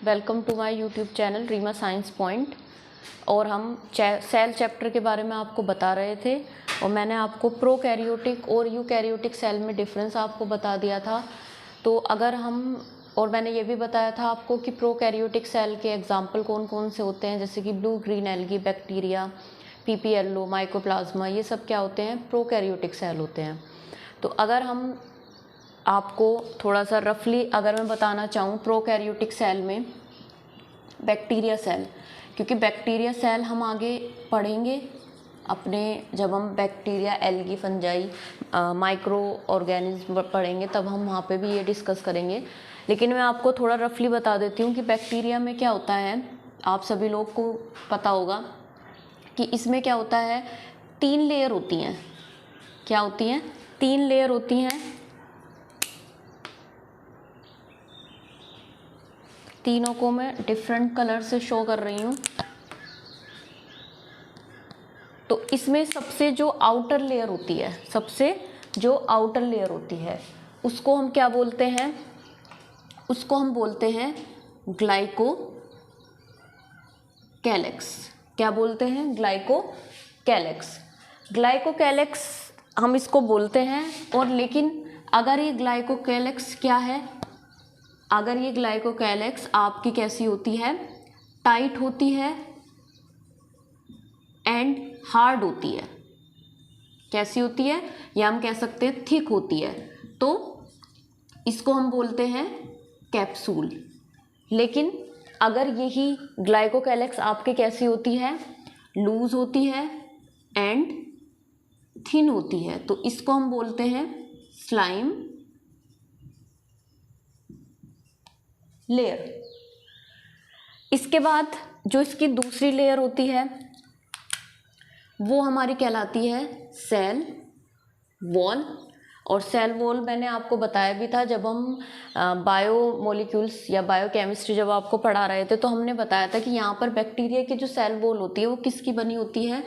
Welcome to my YouTube channel Reema science point. और हम cell chapter के बारे में आपको बता रहे थे और मैंने आपको प्रोकैरियोटिक और यूकैरियोटिक सेल में डिफरेंस आपको बता दिया था। तो अगर हम और मैंने ये भी बताया था आपको कि प्रोकैरियोटिक सेल के एग्जाम्पल कौन कौन से होते हैं, जैसे कि blue green algae, bacteria, PPLO, mycoplasma, ये सब क्या होते हैं, प्रोकैरियोटिक सेल होते हैं। तो अगर हम आपको थोड़ा सा रफली अगर मैं बताना चाहूँ प्रोकैरियोटिक सेल में बैक्टीरिया सेल, क्योंकि बैक्टीरिया सेल हम आगे पढ़ेंगे अपने, जब हम bacteria, algae, fungi, micro organism पढ़ेंगे तब हम वहाँ पे भी ये डिस्कस करेंगे। लेकिन मैं आपको थोड़ा रफली बता देती हूँ कि बैक्टीरिया में क्या होता है। आप सभी लोग को पता होगा कि इसमें क्या होता है, 3 लेयर होती हैं। क्या होती हैं? 3 लेयर होती हैं। तीनों को मैं डिफरेंट कलर से शो कर रही हूँ। तो इसमें सबसे जो आउटर लेयर होती है, उसको हम क्या बोलते हैं? उसको हम बोलते हैं ग्लाइकोकैलेक्स। क्या बोलते हैं? ग्लाइकोकैलेक्स। ग्लाइकोकैलेक्स हम इसको बोलते हैं। और लेकिन अगर ये ग्लाइकोकैलेक्स क्या है, अगर ये ग्लाइकोकैलेक्स आपकी कैसी होती है, टाइट होती है एंड हार्ड होती है। कैसी होती है? या हम कह सकते हैं थिक होती है, तो इसको हम बोलते हैं कैप्सूल। लेकिन अगर यही ग्लाइकोकैलेक्स आपके कैसी होती है, लूज होती है एंड थिन होती है, तो इसको हम बोलते हैं स्लाइम लेयर। इसके बाद जो इसकी दूसरी लेयर होती है वो हमारी कहलाती है सेल वॉल। और सेल वॉल मैंने आपको बताया भी था जब हम बायो मॉलिक्यूल्स या बायोकेमिस्ट्री जब आपको पढ़ा रहे थे, तो हमने बताया था कि यहाँ पर बैक्टीरिया की जो सेल वॉल होती है वो किसकी बनी होती है,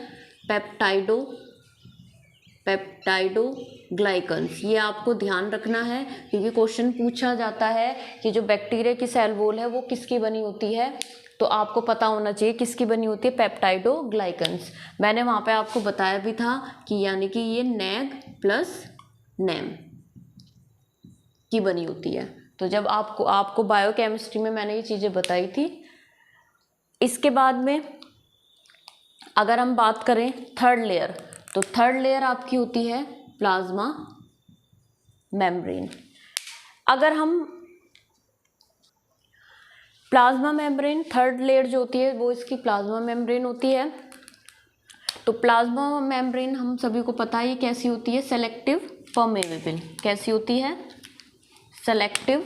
पेप्टाइडोग्लाइकन्स। ये आपको ध्यान रखना है क्योंकि क्वेश्चन पूछा जाता है कि जो बैक्टीरिया की सेल वॉल है वो किसकी बनी होती है, तो आपको पता होना चाहिए किसकी बनी होती है, पेप्टाइडोग्लाइकन्स। मैंने वहाँ पे आपको बताया भी था कि यानी कि ये नैग प्लस नैम की बनी होती है। तो जब आपको बायोकेमिस्ट्री में मैंने ये चीज़ें बताई थी। इसके बाद में अगर हम बात करें थर्ड लेयर, तो थर्ड लेयर आपकी होती है प्लाज्मा मेम्ब्रेन। अगर हम प्लाज्मा मेम्ब्रेन, थर्ड लेयर जो होती है वो इसकी प्लाज्मा मेम्ब्रेन होती है। तो प्लाज्मा मेम्ब्रेन हम सभी को पता है ये कैसी होती है, सेलेक्टिव परमेएबल। कैसी होती है? Selective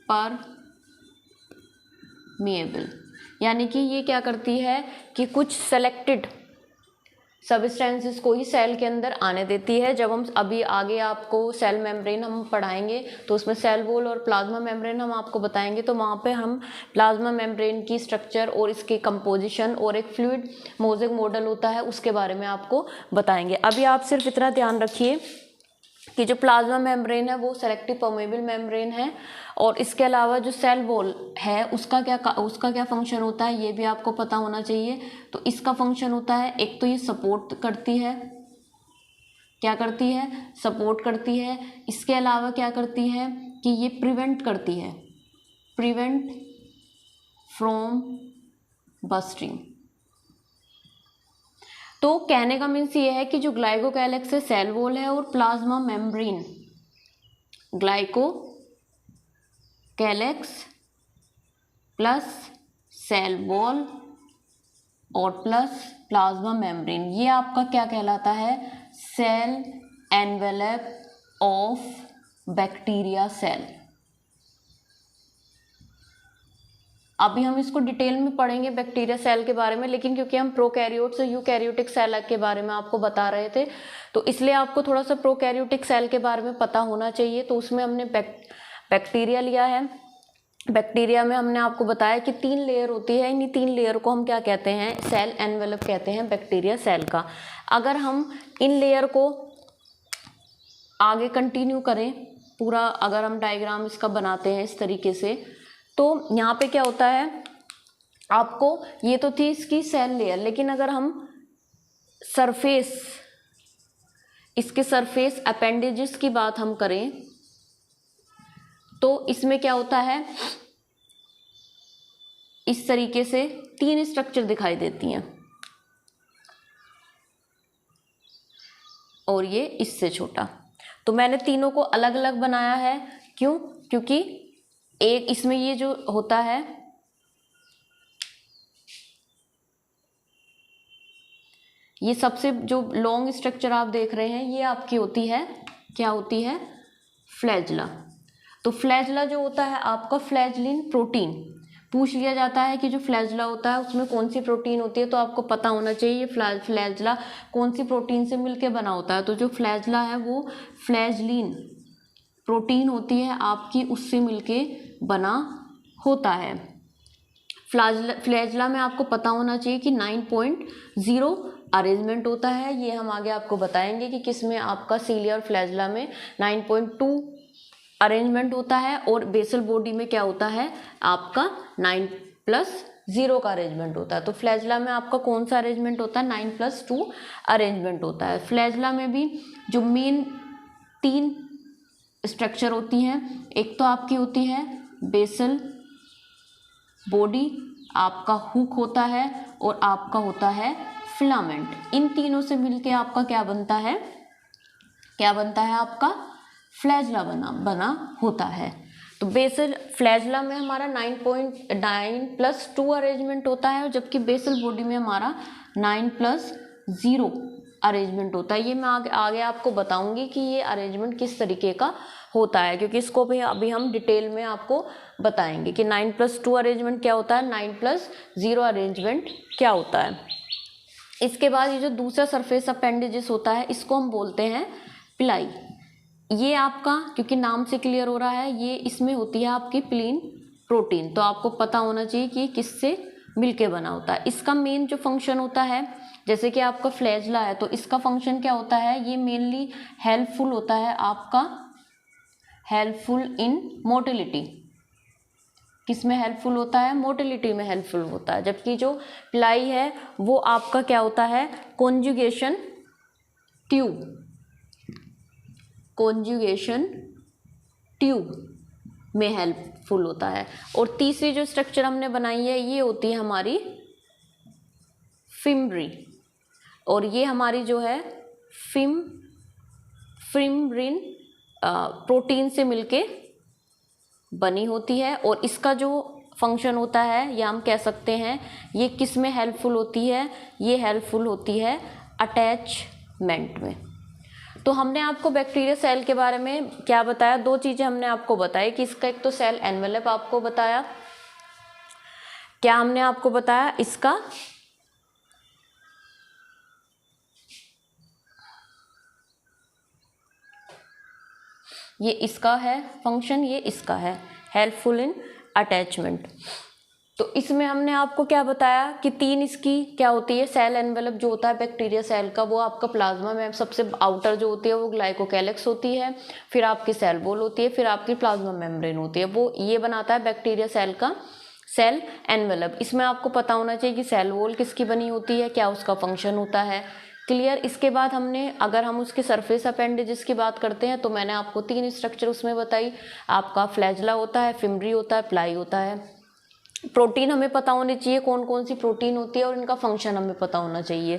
permeable. यानी कि ये क्या करती है कि कुछ सेलेक्टेड सब्सटेंसेस को ही सेल के अंदर आने देती है। जब हम अभी आगे आपको सेल मेम्ब्रेन हम पढ़ाएंगे तो उसमें सेल वॉल और प्लाज्मा मेम्ब्रेन हम आपको बताएंगे, तो वहाँ पे हम प्लाज्मा मेम्ब्रेन की स्ट्रक्चर और इसके कंपोजिशन और एक फ्लूइड मोज़ेक मॉडल होता है उसके बारे में आपको बताएंगे। अभी आप सिर्फ इतना ध्यान रखिए कि जो प्लाज्मा मेम्ब्रेन है वो सेलेक्टिव परमेएबल मेम्ब्रेन है। और इसके अलावा जो सेल वॉल है उसका क्या फंक्शन होता है ये भी आपको पता होना चाहिए। तो इसका फंक्शन होता है, एक तो ये सपोर्ट करती है। क्या करती है? सपोर्ट करती है। इसके अलावा क्या करती है कि ये प्रिवेंट करती है, प्रिवेंट फ्रॉम बस्टिंग। तो कहने का मीन्स ये है कि जो ग्लाइकोकैलेक्स है, सेल वॉल है और plasma membrane, glycocalyx plus cell wall और प्लस प्लाज्मा मेम्ब्रेन, ये आपका क्या कहलाता है, cell envelope of bacteria cell. अभी हम इसको डिटेल में पढ़ेंगे बैक्टीरिया सेल के बारे में, लेकिन क्योंकि हम प्रोकैरियोट्स और यूकैरियोटिक सेल के बारे में आपको बता रहे थे तो इसलिए आपको थोड़ा सा प्रोकैरियोटिक सेल के बारे में पता होना चाहिए। तो उसमें हमने बैक्टीरिया लिया है। बैक्टीरिया में हमने आपको बताया कि 3 लेयर होती है। इन्हीं 3 लेयर को हम क्या कहते हैं, सेल एनवेलप कहते हैं बैक्टीरिया सेल का। अगर हम इन लेयर को आगे कंटिन्यू करें पूरा अगर हम डायग्राम इसका बनाते हैं इस तरीके से, तो यहाँ पे क्या होता है आपको, ये तो थी इसकी सेल लेयर, लेकिन अगर हम सरफेस, इसके सरफेस अपेंडेजेस की बात हम करें तो इसमें क्या होता है, इस तरीके से 3 स्ट्रक्चर दिखाई देती हैं और ये इससे छोटा। तो मैंने तीनों को अलग अलग बनाया है, क्यों? क्योंकि एक इसमें ये जो होता है, ये सबसे जो लॉन्ग स्ट्रक्चर आप देख रहे हैं ये आपकी होती है, क्या होती है, फ्लैजला। तो फ्लैजला जो होता है आपका फ्लैजलिन प्रोटीन, पूछ लिया जाता है कि जो फ्लैजला होता है उसमें कौन सी प्रोटीन होती है, तो आपको पता होना चाहिए ये फ्लैजला कौन सी प्रोटीन से मिलके बना होता है। तो जो फ्लैजला है वो फ्लैजलिन प्रोटीन होती है आपकी, उससे मिलके बना होता है। फ्लैजला में आपको पता होना चाहिए कि 9.0 अरेंजमेंट होता है। ये हम आगे आपको बताएंगे कि किस में आपका सीलिया और फ्लैजला में 9.2 अरेंजमेंट होता है और बेसल बॉडी में क्या होता है आपका 9+0 का अरेंजमेंट होता है। तो फ्लैजला में आपका कौन सा अरेंजमेंट होता है, 9+2 अरेंजमेंट होता है। फ्लैजला में भी जो मेन 3 स्ट्रक्चर होती हैं, एक तो आपकी होती है बेसल बॉडी, आपका हुक होता है और आपका होता है फिलामेंट। इन तीनों से मिलके आपका क्या बनता है, क्या बनता है आपका फ्लैजला बना होता है। तो बेसल फ्लैजला में हमारा 9.9+2 अरेंजमेंट होता है, जबकि बेसल बॉडी में हमारा 9+0 अरेंजमेंट होता है। ये मैं आगे आपको बताऊंगी कि ये अरेंजमेंट किस तरीके का होता है, क्योंकि इसको भी अभी हम डिटेल में आपको बताएंगे कि 9+2 अरेंजमेंट क्या होता है, 9+0 अरेंजमेंट क्या होता है। इसके बाद ये जो दूसरा सरफेस अपेंडेजेस होता है इसको हम बोलते हैं पिलाई। ये आपका, क्योंकि नाम से क्लियर हो रहा है, ये इसमें होती है आपकी प्लीन प्रोटीन। तो आपको पता होना चाहिए कि किससे मिलके बना होता है। इसका मेन जो फंक्शन होता है, जैसे कि आपका फ्लैजला है तो इसका फंक्शन क्या होता है, ये मेनली हेल्पफुल होता है आपका, हेल्पफुल इन मोटिलिटी। किस में हेल्पफुल होता है, मोटिलिटी में हेल्पफुल होता है। जबकि जो पिलाई है वो आपका क्या होता है, कॉन्जुगेशन ट्यूब, कॉन्जुगेशन ट्यूब में हेल्पफुल होता है। और तीसरी जो स्ट्रक्चर हमने बनाई है ये होती है हमारी फिम्ब्री, और ये हमारी जो है फिम्ब्रिन प्रोटीन से मिलके बनी होती है। और इसका जो फंक्शन होता है या हम कह सकते हैं ये किस में हेल्पफुल होती है, ये हेल्पफुल होती है अटैचमेंट में। तो हमने आपको बैक्टीरिया सेल के बारे में क्या बताया, 2 चीज़ें हमने आपको बताई कि इसका एक तो सेल एनवेलप आपको बताया, क्या हमने आपको बताया इसका ये इसका है फंक्शन, ये इसका है हेल्पफुल इन अटैचमेंट। तो इसमें हमने आपको क्या बताया कि 3 इसकी क्या होती है, सेल एनवेलप जो होता है बैक्टीरिया सेल का वो आपका प्लाज्मा में सबसे आउटर जो होती है वो ग्लाइकोकैलिक्स होती है, फिर आपकी सेल वॉल होती है, फिर आपकी प्लाज्मा मेम्ब्रेन होती है। वो ये बनाता है बैक्टीरिया सेल का सेल एनवेलप। इसमें आपको पता होना चाहिए कि सेल वॉल किसकी बनी होती है, क्या उसका फंक्शन होता है, क्लियर। इसके बाद हमने अगर हम उसके सरफेस अपेंडेजेस की बात करते हैं तो मैंने आपको 3 स्ट्रक्चर उसमें बताई, आपका फ्लैजला होता है, फिम्ब्री होता है, प्लाई होता है। प्रोटीन हमें पता होनी चाहिए कौन कौन सी प्रोटीन होती है और इनका फंक्शन हमें पता होना चाहिए,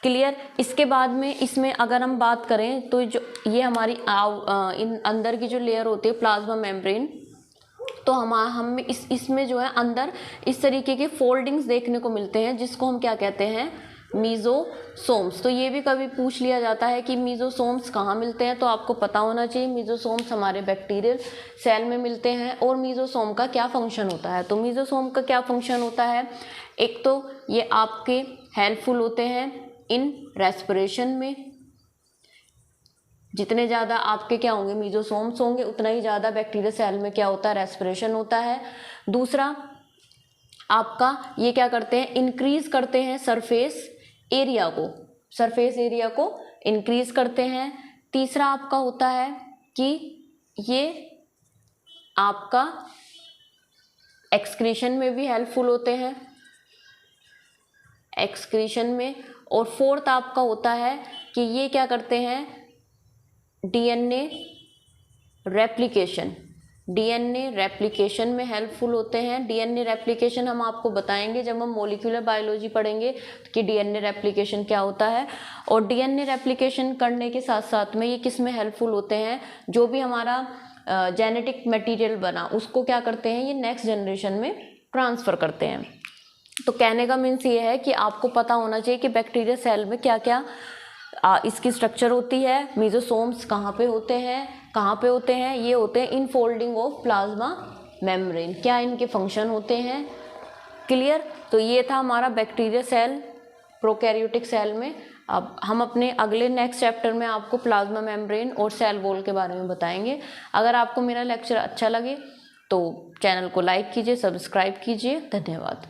क्लियर। इसके बाद में इसमें अगर हम बात करें तो जो ये हमारी इन अंदर की जो लेयर होती है प्लाज्मा मेम्ब्रेन, तो हम इसमें जो है अंदर इस तरीके के फोल्डिंग्स देखने को मिलते हैं जिसको हम क्या कहते हैं, मीजोसोम्स। तो ये भी कभी पूछ लिया जाता है कि मीजोसोम्स कहाँ मिलते हैं, तो आपको पता होना चाहिए मीजोसोम्स हमारे बैक्टीरियल सेल में मिलते हैं। और मीजोसोम का क्या फंक्शन होता है, तो मीजोसोम का क्या फंक्शन होता है, एक तो ये आपके हेल्पफुल होते हैं इन रेस्पिरेशन में, जितने ज़्यादा आपके क्या होंगे मीजोसोम्स होंगे उतना ही ज़्यादा बैक्टीरिया सेल में क्या होता है, रेस्पिरेशन होता है। दूसरा आपका ये क्या करते हैं, इंक्रीज करते हैं सरफेस एरिया को इंक्रीज करते हैं। तीसरा आपका होता है कि ये आपका एक्सक्रीशन में भी हेल्पफुल होते हैं, एक्सक्रीशन में। और फोर्थ आपका होता है कि ये क्या करते हैं, डीएनए रेप्लिकेशन, डीएनए रेप्लिकेशन में हेल्पफुल होते हैं। डीएनए रेप्लिकेशन हम आपको बताएंगे जब हम मॉलिक्यूलर बायोलॉजी पढ़ेंगे कि डीएनए रेप्लिकेशन क्या होता है। और डीएनए रेप्लिकेशन करने के साथ साथ में ये किस में हेल्पफुल होते हैं, जो भी हमारा जेनेटिक मटेरियल बना उसको क्या करते हैं, ये नेक्स्ट जनरेशन में ट्रांसफ़र करते हैं। तो कहने का मीन्स ये है कि आपको पता होना चाहिए कि बैक्टीरिया सेल में क्या क्या इसकी स्ट्रक्चर होती है, मेसोसोम्स कहाँ पे होते हैं, ये होते हैं इनफोल्डिंग ऑफ प्लाज्मा मेम्ब्रेन, क्या इनके फंक्शन होते हैं। क्लियर। तो ये था हमारा बैक्टीरिया सेल प्रोकैरियोटिक सेल में। अब हम अपने अगले नेक्स्ट चैप्टर में आपको प्लाज्मा मेम्ब्रेन और सेल वॉल के बारे में बताएंगे। अगर आपको मेरा लेक्चर अच्छा लगे तो चैनल को लाइक कीजिए, सब्सक्राइब कीजिए। धन्यवाद।